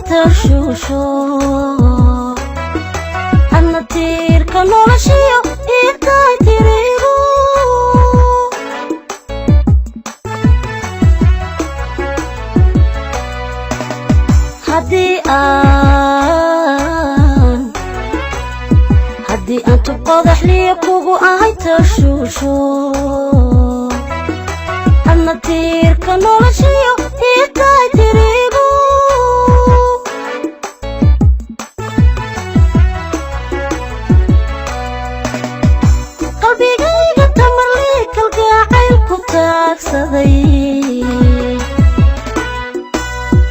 tashusho anna tiirka noloshiyo iirtaay tirigo haddii aan tubqodaxliya kugu ahay tashusho anna tiirka noloshiyo iirtaay tirigo qalbigayga tamarlii kalgacayl ku taagsaday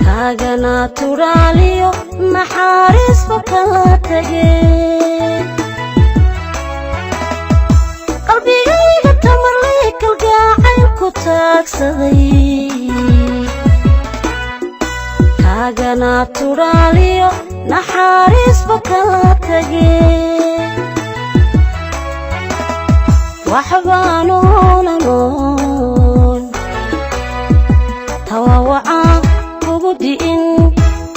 kaagana turaaliyo naxariisba kala tagee qalbigayga tamarlii kalgacayl ku taagsaday kaagana turaaliyo naxariisba kala tagee waxbaanu nool tawawacaan kugu di'in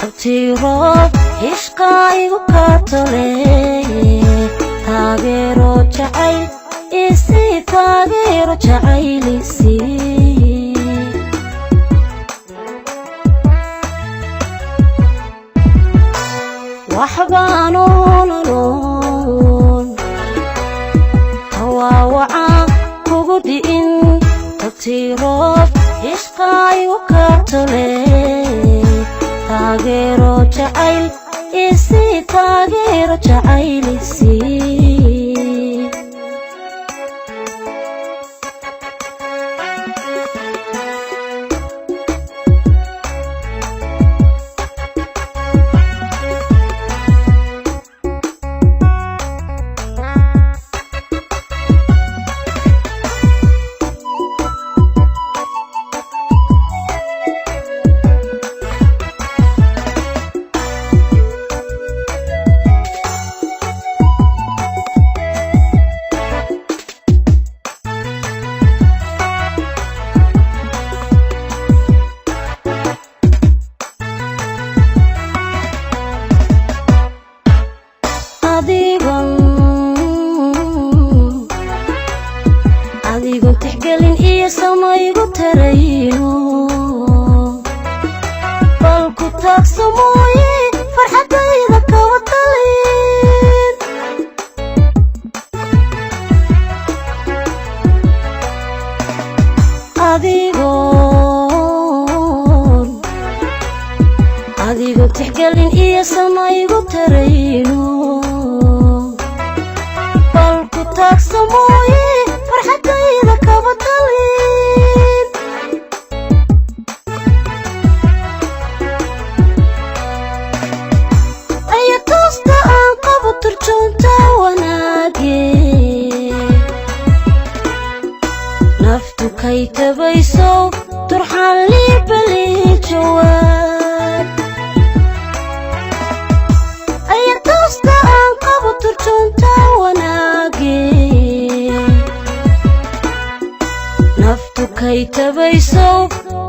abtiiroob hishqaa igu kaatole taageero jacayl isii taageero jacaylisii waxbaanu nool tawawacaan kugu di'in abtiiroob hishqaa igu kaatole taageero jacayl isii taageero jacaylisii adigon tixgelin iyo samaygu tarayno bal ku taagso mooye farxadayda kaba talin adigon tixgelin iyo samaygu tarayno bal ku taagso mooye farxadayda kaba talin aya toosta aan qabo turjoonta wanaage naftu kay tabayso turxaan liibali jawaab aya toosta aan qabo turjoonta wanaage naftu kay tabayso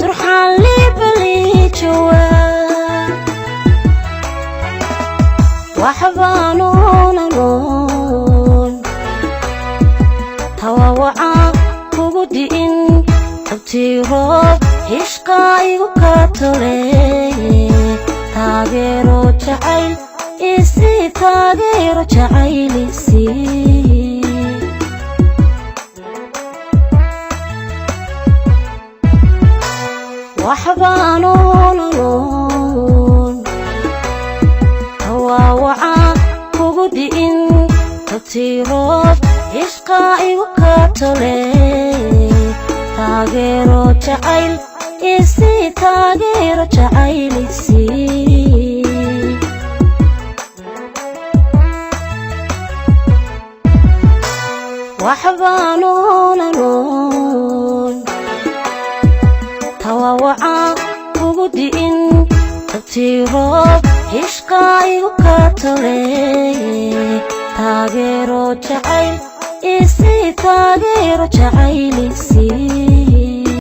turxaan liibali jawaab waxbaanu nool tawawacaan kugu di'in abtiiroob hishqaa igu kaatole taageero jacayl isii taageero jacaylisii waxbaanu nool tawawacaan kugu di'in abtiiroob hishqaa igu kaatole taageero jacayl isii taageero jacaylisii waxbaanu nool tawawacaan kugu di'in abtiiroob hishqaa igu kaatole taageero jacayl isii taageero jacaylisii